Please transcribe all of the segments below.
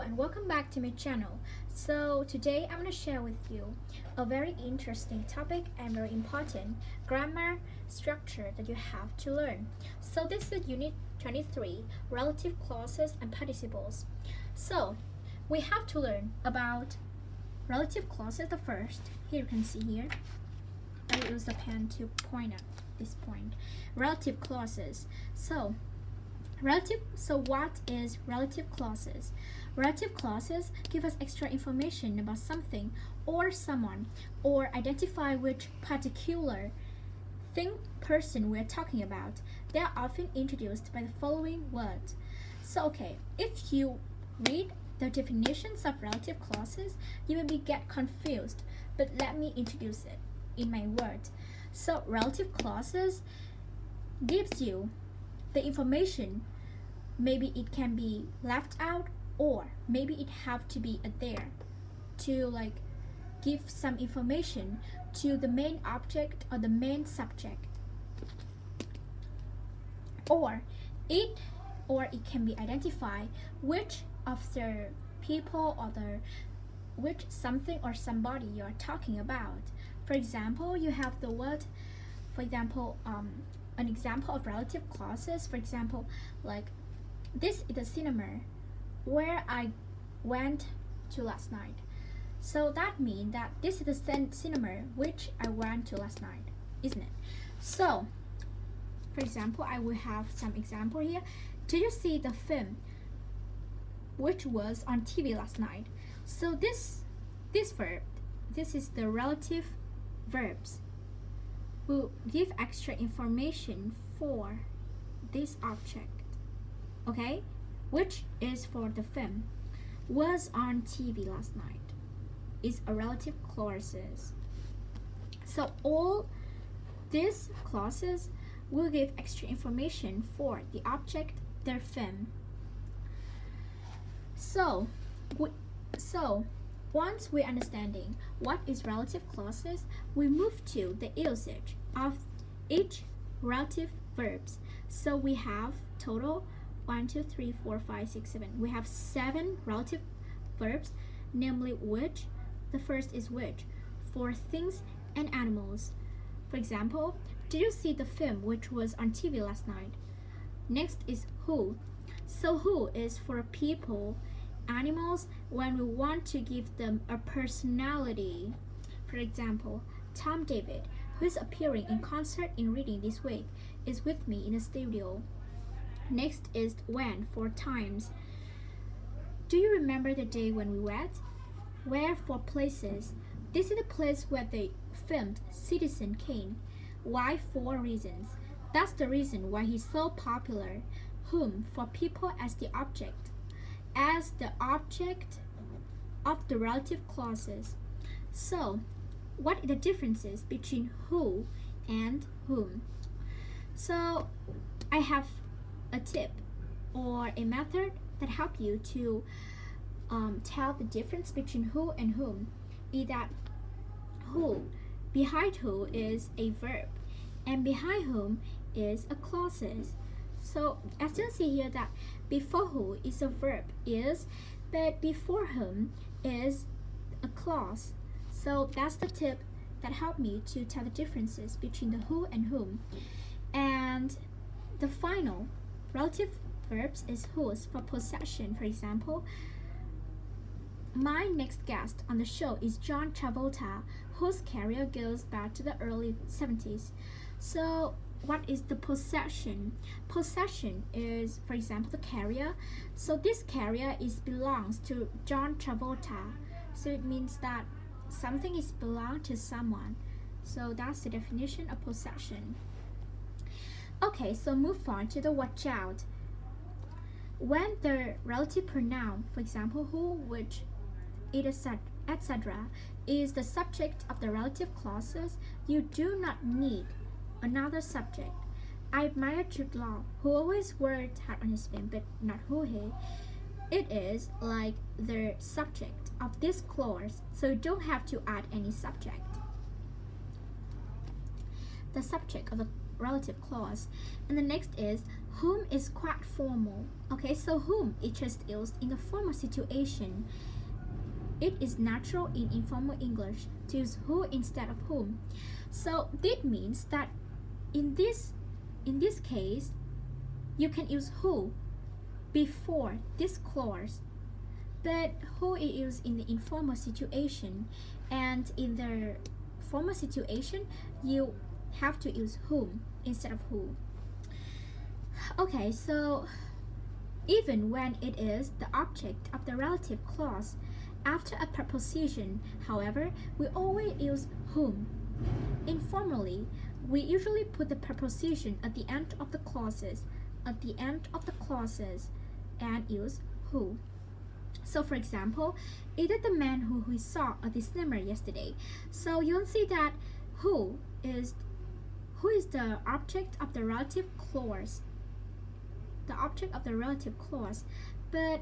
and welcome back to my channel. So today I'm going to share with you a very interesting topic and very important grammar structure that you have to learn. So this is unit 23, relative clauses and participles. So we have to learn about relative clauses the first. Here you can see here. I use the pen to point at this point. Relative clauses. So what is relative clauses? Relative clauses give us extra information about something or someone, or identify which particular thing, person we're talking about. They are often introduced by the following words. So if you read the definitions of relative clauses, you may get confused, but let me introduce it in my words. So relative clauses gives you the information. Maybe it can be left out, or maybe it have to be there to give some information to the main object or the main subject, or it can be identified which of the people or which something or somebody you are talking about. For example, you have the word, for example, an example of relative clauses, for example, this is the cinema where I went to last night. So that means that this is the cinema which I went to last night, isn't it? So, for example, I will have some example here. Did you see the film which was on TV last night? So this verb, this is the relative verbs, will give extra information for this object. Okay, which is for the film was on TV last night is a relative clauses. So all these clauses will give extra information for the object, their film. So once we're understanding what is relative clauses, we move to the usage of each relative verbs. So we have total 1, 2, 3, 4, 5, 6, 7. We have 7 relative verbs, namely which. The first is which, for things and animals. For example, did you see the film which was on TV last night? Next is who. So who is for people, animals, when we want to give them a personality. For example, Tom David, who is appearing in concert in reading this week, is with me in the studio. Next is when, for times. Do you remember the day when we went? Where, for places. This is the place where they filmed Citizen Kane. Why, for reasons. That's the reason why he's so popular. Whom, for people as the object of the relative clauses. So, what are the differences between who and whom? So, I have a tip or a method that help you to tell the difference between who and whom. Is that who, behind who is a verb, and behind whom is a clauses. So as you see here that before who is a verb is, but before whom is a clause. So that's the tip that helped me to tell the differences between the who and whom. And the final relative verbs is whose for possession. For example, my next guest on the show is John Travolta, whose career goes back to the early 70s. So what is the possession? Possession is, for example, the career. So this career belongs to John Travolta. So it means that something is belong to someone. So that's the definition of possession. Okay, so move on to the watch out. When the relative pronoun, for example, who, which, it, etc., is the subject of the relative clauses, you do not need another subject. I admire Jude Law, who always worked hard on his film, but not who he. It is like the subject of this clause, so you don't have to add any subject. The subject of the relative clause. And the next is Whom is quite formal. Okay, so whom is just used in a formal situation. It is natural in informal English to use who instead of whom. So this means that in this case, you can use who before this clause, but who is used in the informal situation, and in the formal situation, you have to use whom instead of who. Okay, so even when it is the object of the relative clause after a preposition, however, we always use whom. Informally, we usually put the preposition at the end of the clauses, and use who. So for example, either the man who we saw at the cinema yesterday. So you'll see that who is the object of the relative clause. But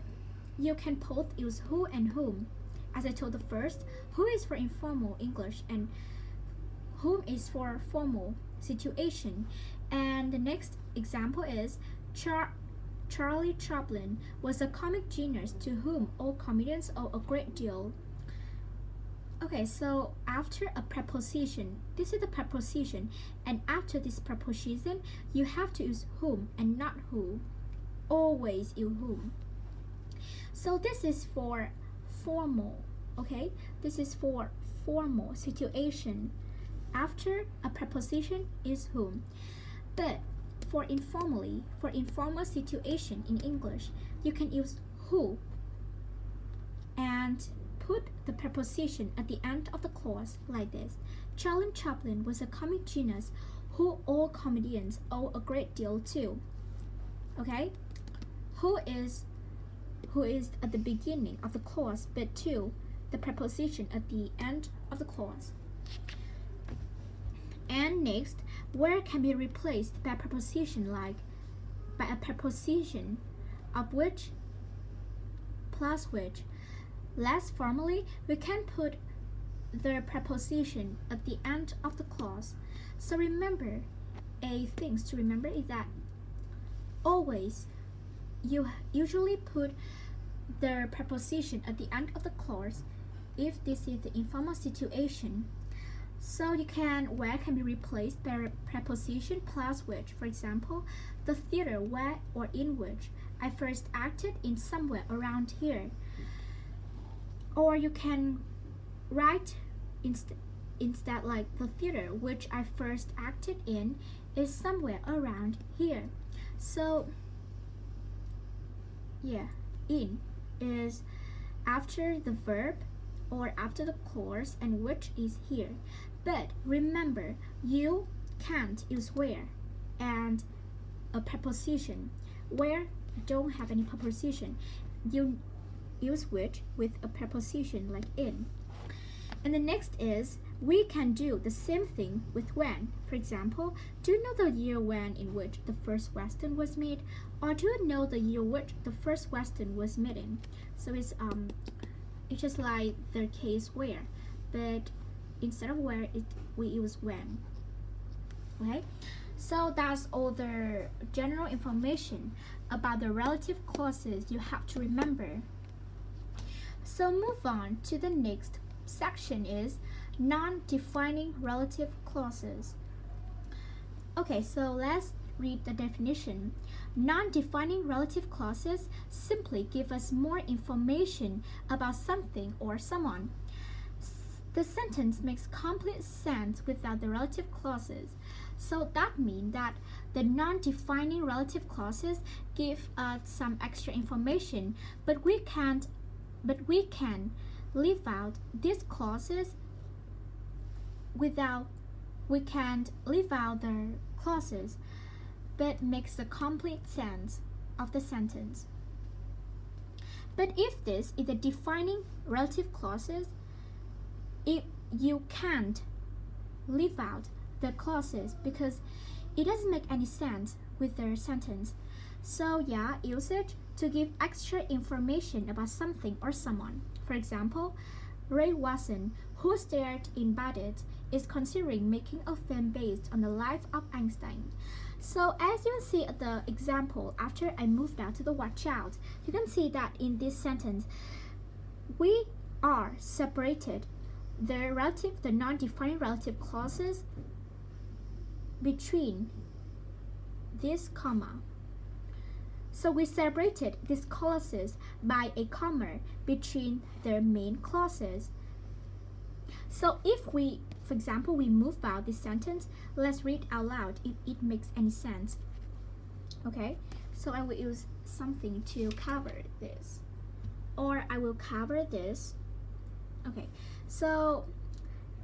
you can both use who and whom. As I told the first, who is for informal English and whom is for formal situation. And the next example is Charlie Chaplin was a comic genius to whom all comedians owe a great deal. Okay, so after a preposition, this is the preposition, and after this preposition, you have to use whom and not who. Always use whom. So this is for formal, okay? This is for formal situation. After a preposition is whom. But for informal situation in English, you can use who and put the preposition at the end of the clause like this. Charlie Chaplin was a comic genius who all comedians owe a great deal to. Okay? Who is at the beginning of the clause, but to the preposition at the end of the clause. And next, where can be replaced by a preposition of which plus which. Less formally, we can put the preposition at the end of the clause. So remember, things to remember is that always you usually put the preposition at the end of the clause if this is the informal situation. So where can be replaced by a preposition plus which. For example, the theater where or in which I first acted in somewhere around here. Or you can write instead like the theater which I first acted in is somewhere around here. So yeah, in is after the verb or after the clause, and which is here. But remember, you can't use where and a preposition. Where don't have any preposition. You use which with a preposition like in. And the next is, we can do the same thing with when. For example, do you know the year when in which the first Western was made? Or do you know the year which the first Western was made in? So it's just like the case where, but instead of where, we use when. Okay, so that's all the general information about the relative clauses you have to remember. So move on to the next section is non-defining relative clauses. Okay, so let's read the definition. Non-defining relative clauses simply give us more information about something or someone. The sentence makes complete sense without the relative clauses. So that means that the non-defining relative clauses give us some extra information, but we can leave out these clauses we can't leave out the clauses, but makes the complete sense of the sentence. But if this is the defining relative clauses, you can't leave out the clauses because it doesn't make any sense with the sentence. So yeah, usage to give extra information about something or someone. For example, Ray Watson, who starred in Bandit, is considering making a film based on the life of Einstein. So as you can see at the example, after I moved out to the watch out, you can see that in this sentence, we are separated the non-defining relative clauses between this comma. So we separated these clauses by a comma between their main clauses. So if we, for example, we move out this sentence, let's read out loud if it makes any sense. Okay, so I will use something to cover this, or I will cover this. Okay, so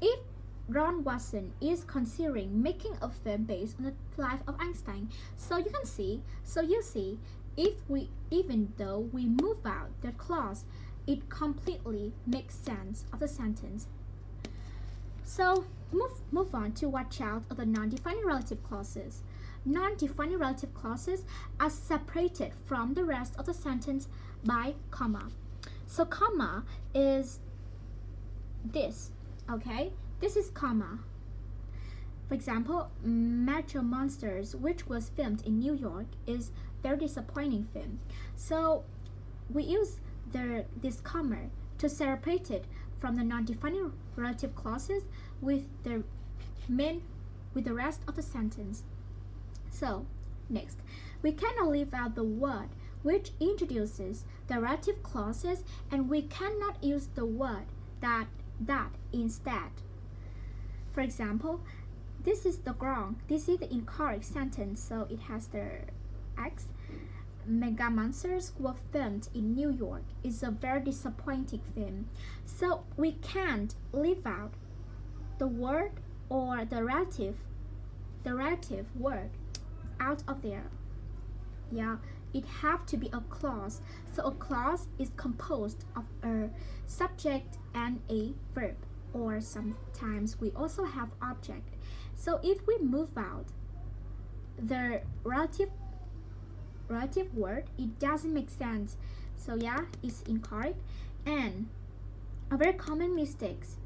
if Ron Watson is considering making a film based on the life of Einstein, so you see, even though we move out the clause, it completely makes sense of the sentence. So move on to watch out of the non-defining relative clauses. Non-defining relative clauses are separated from the rest of the sentence by comma. So comma is this, okay? This is comma. For example, Metro Monsters, which was filmed in New York, is very disappointing film. So we use this comma to separate it from the non-defining relative clauses with the rest of the sentence. So next, we cannot leave out the word which introduces the relative clauses, and we cannot use the word that instead. For example, this is the incorrect sentence, so it has the X. Mega Monsters were filmed in New York is a very disappointing film. So we can't leave out the word or the relative word out of there. Yeah, it have to be a clause. So a clause is composed of a subject and a verb, or sometimes we also have object. So if we move out the relative word, it doesn't make sense. So yeah, it's incorrect. And a very common mistakes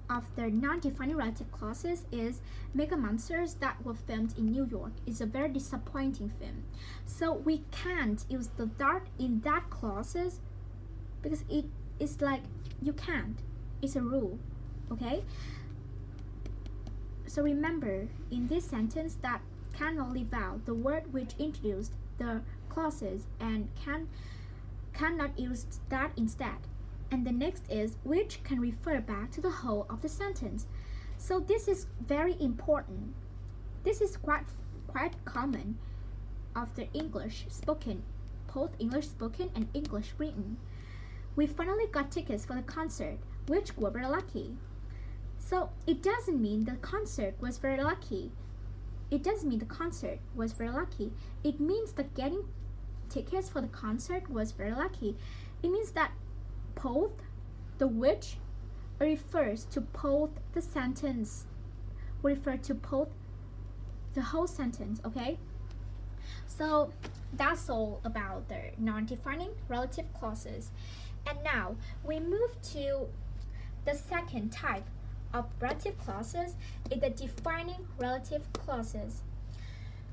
of the non-defining relative clauses is Mega Monsters that were filmed in New York is a very disappointing film. So we can't use the that in that clauses because it is like you can't. It's a rule, okay? So remember in this sentence that cannot leave out the word which introduced the clauses and cannot use that instead. And the next is which can refer back to the whole of the sentence. So this is very important. This is quite common of the English spoken, both English spoken and English written. We finally got tickets for the concert, which were very lucky. So it doesn't mean the concert was very lucky. It doesn't mean the concert was very lucky. It means that getting tickets for the concert was very lucky. It means that both the which refers to both the sentence, refer to both the whole sentence, okay? So that's all about the non-defining relative clauses. And now we move to the second type of relative clauses is the defining relative clauses.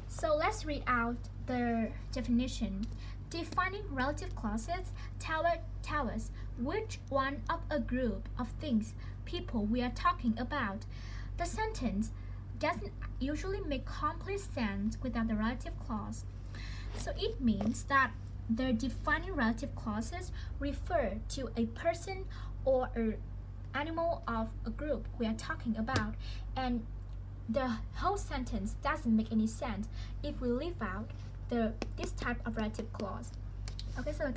So let's read out the definition. Defining relative clauses tell us which one of a group of things, people we are talking about. The sentence doesn't usually make complete sense without the relative clause. So it means that the defining relative clauses refer to a person or an animal of a group we are talking about, and the whole sentence doesn't make any sense if we leave out this type of relative clause. Okay, so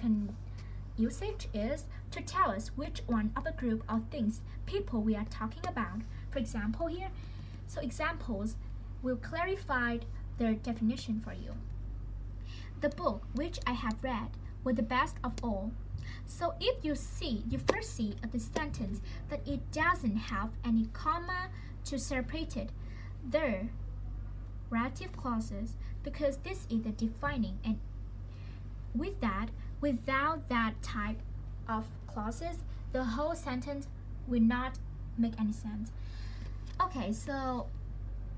usage is to tell us which one of a group of things, people we are talking about. For example here, so examples will clarify the definition for you. The book which I have read was the best of all. So if you first see at the sentence that it doesn't have any comma to separate it, the relative clauses, because this is the defining, and without that type of clauses, the whole sentence will not make any sense. Okay, so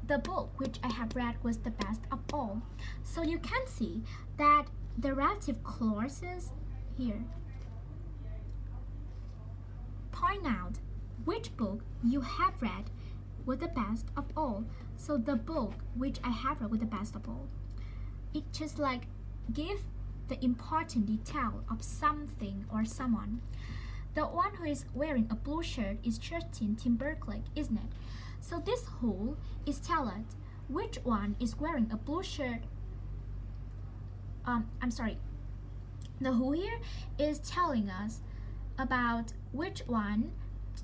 the book which I have read was the best of all. So you can see that the relative clauses here point out which book you have read was the best of all. So the book which I have read was the best of all. It just like give the important detail of something or someone. The one who is wearing a blue shirt is Justin Timberlake, isn't it? So this who is tell us which one is wearing a blue shirt. The who here is telling us about which one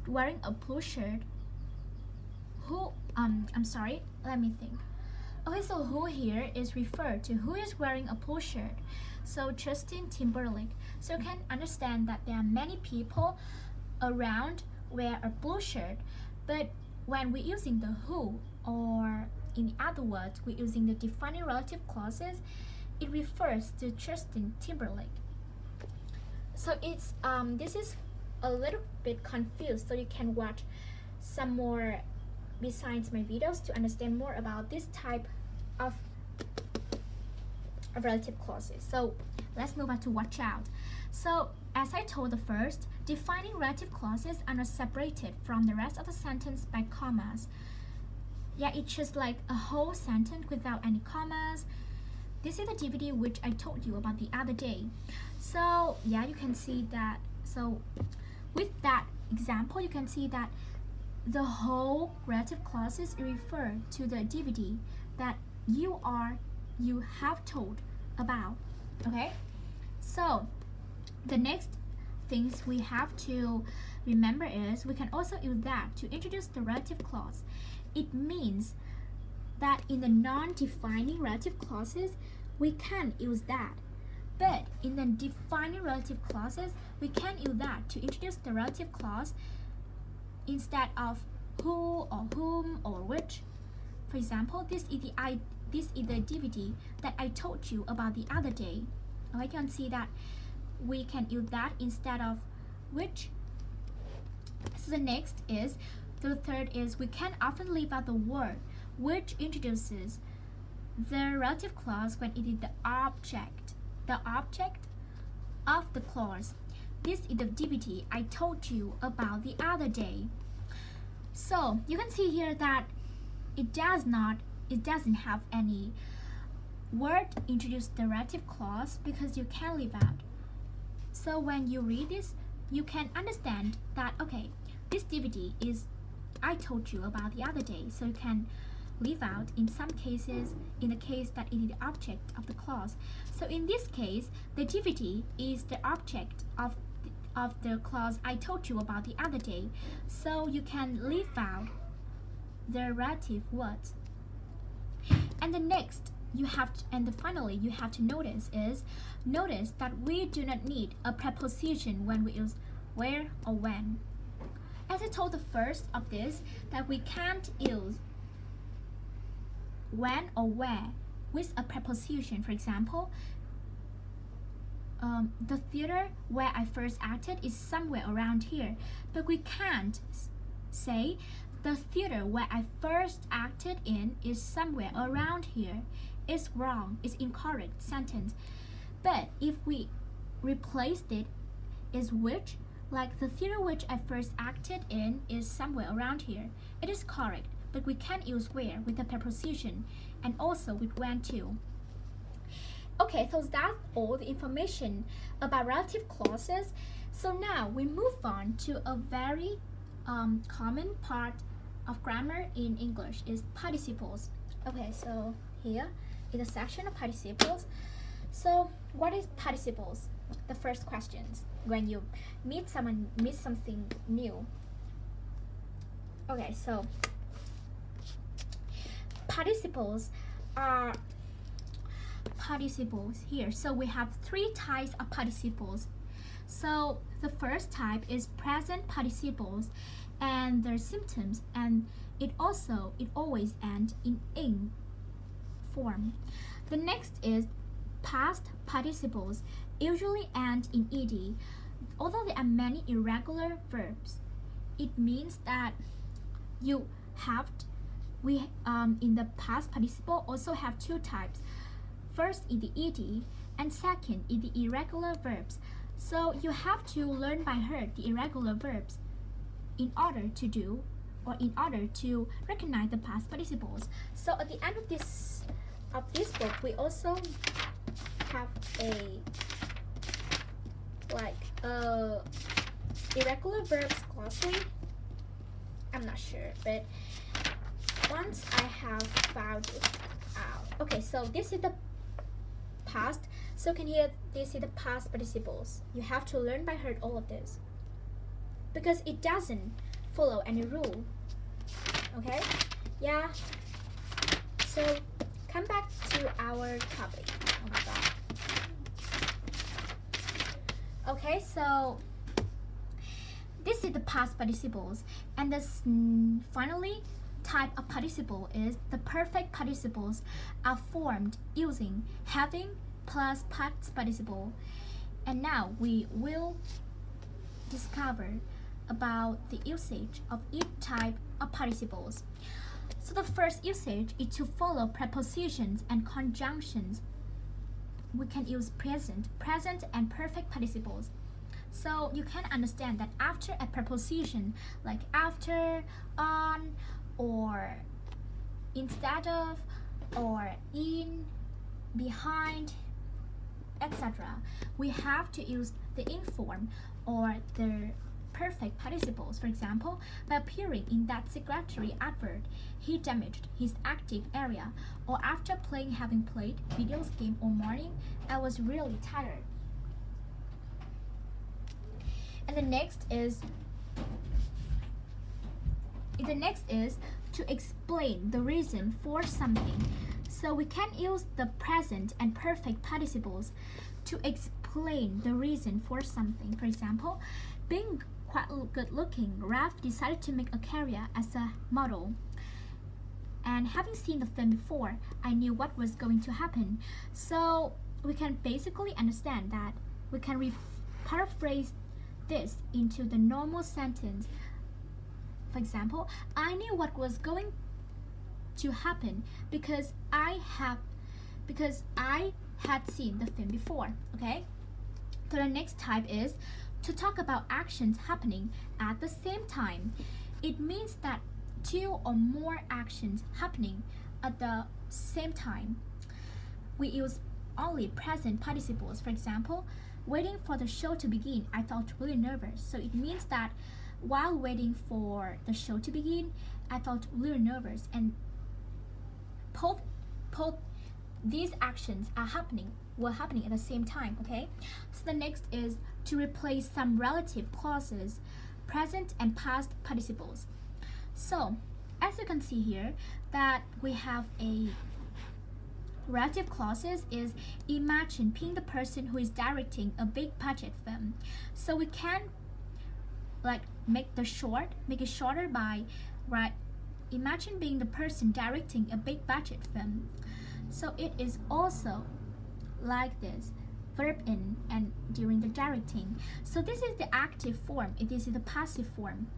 wearing a blue shirt. Let me think. Okay, so who here is referred to who is wearing a blue shirt. So Justin Timberlake. So you can understand that there are many people around wear a blue shirt, but when we're using the who, or in other words, we're using the defining relative clauses, it refers to Justin Timberlake. So it's this is a little bit confused, so you can watch some more besides my videos to understand more about this type of relative clauses. So let's move on to watch out. So as I told the first, defining relative clauses are not separated from the rest of the sentence by commas. Yeah, it's just like a whole sentence without any commas. This is the DVD which I told you about the other day. So yeah, you can see that. So with that example, you can see that the whole relative clauses refer to the DVD that you have told about. Okay, so the next things we have to remember is we can also use that to introduce the relative clause. It means that in the non-defining relative clauses we can use that, but in the defining relative clauses we can use that to introduce the relative clause instead of who or whom or which. For example, this is the DVD that I told you about the other day. I can see that we can use that instead of which. So the third is we can often leave out the word which introduces the relative clause when it is the object of the clause. This is the DVD I told you about the other day. So you can see here that it doesn't have any word introduce the relative clause because you can leave out. So when you read this, you can understand that okay, this DVD is I told you about the other day. So you can leave out in some cases in the case that it is the object of the clause. So in this case, the DVD is the object of the clause I told you about the other day. So you can leave out the relative words. And the next finally you have to notice that we do not need a preposition when we use where or when. As I told the first of this, that we can't use when or where with a preposition. For example, the theater where I first acted is somewhere around here, but we can't say the theater where I first acted in is somewhere around here. It's wrong, it's incorrect sentence. But if we replaced it is which, like the theater which I first acted in is somewhere around here, it is correct, but we can't use where with a preposition, and also with when too. Okay, so that's all the information about relative clauses. So now we move on to a very common part of grammar in English is participles. Okay, so here is a section of participles. So what is participles? The first questions when you meet something new. Okay, so participles are participles here. So we have three types of participles. So the first type is present participles and their symptoms, and it always ends in form. The next is past participles, usually end in ed. Although there are many irregular verbs, it means that you have we in the past participle also have two types. First is the ed, and second is the irregular verbs. So you have to learn by heart the irregular verbs in order to do, or in order to recognize the past participles. So at the end of this book, we also have a irregular verbs glossary. I'm not sure, but once I have found it out. Okay, so this is the past. So can hear this is the past participles. You have to learn by heart all of this because it doesn't follow any rule. Okay, yeah. So come back to our topic. Oh my god. Okay, so this is the past participles, and this finally type of participle is the perfect participles are formed using having plus past participle. And now we will discover about the usage of each type of participles. So the first usage is to follow prepositions and conjunctions. We can use present and perfect participles. So you can understand that after a preposition like after, on, or instead of, or in, behind, etc., we have to use the in form or the perfect participles. For example, by appearing in that secretary advert, he damaged his active area, or after having played video game all morning, I was really tired. And the next is to explain the reason for something. So we can use the present and perfect participles to explain the reason for something. For example, being quite good looking, Ralph decided to make a career as a model. And having seen the film before, I knew what was going to happen. So we can basically understand that we can paraphrase this into the normal sentence. For example, I knew what was going to happen because I had seen the film before. Okay? So the next type is to talk about actions happening at the same time. It means that two or more actions happening at the same time. We use only present participles. For example, waiting for the show to begin, I felt really nervous. So it means that while waiting for the show to begin, I felt really nervous, and both these actions were happening at the same time. Okay, so the next is to replace some relative clauses, present and past participles. So as you can see here, that we have a relative clauses is imagine being the person who is directing a big budget film. So we can make it shorter by imagine being the person directing a big budget film. So it is also like this, verb in and during the directing. So this is the active form, this is the passive form,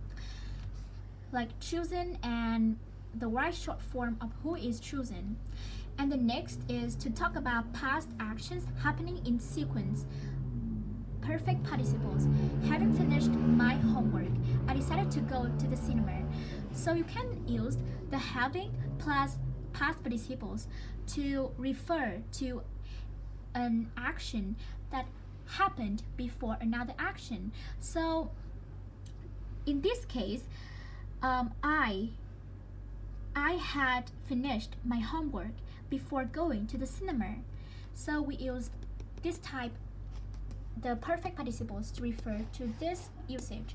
like chosen, and the right short form of who is chosen. And the next is to talk about past actions happening in sequence, perfect participles. Having finished my homework, I decided to go to the cinema. So you can use the having plus past participles to refer to an action that happened before another action. So in this case, I had finished my homework before going to the cinema. So we use this type, the perfect participles, to refer to this usage.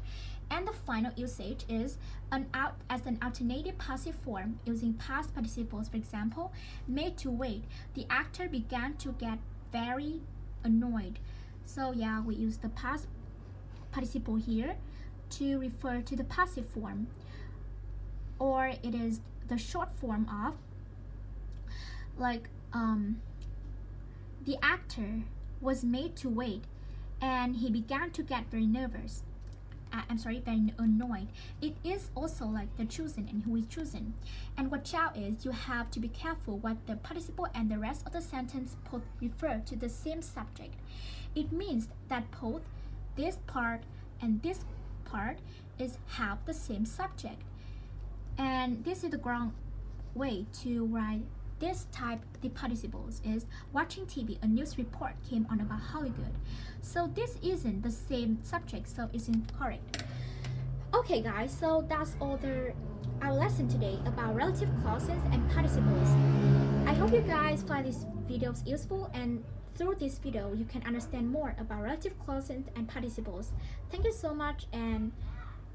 And the final usage is as an alternative passive form using past participles. For example, made to wait. The actor began to get very annoyed. So yeah, we use the past participle here to refer to the passive form, or it is the short form of the actor was made to wait and he began to get very nervous. very annoyed. It is also like the chosen and who is chosen. And watch out is you have to be careful what the participle and the rest of the sentence both refer to the same subject. It means that both this part and this part is have the same subject. And this is the wrong way to write this type. The participles is watching TV, a news report came on about Hollywood. So this isn't the same subject, so it's incorrect. Okay guys, so that's all our lesson today about relative clauses and participles. I hope you guys find these videos useful, and through this video you can understand more about relative clauses and participles. Thank you so much, and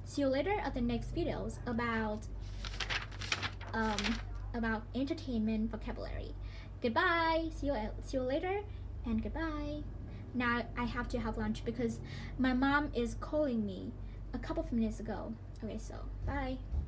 see you later at the next videos about entertainment vocabulary. Goodbye. See you later, and goodbye. Now I have to have lunch because my mom is calling me a couple of minutes ago. Okay, so bye.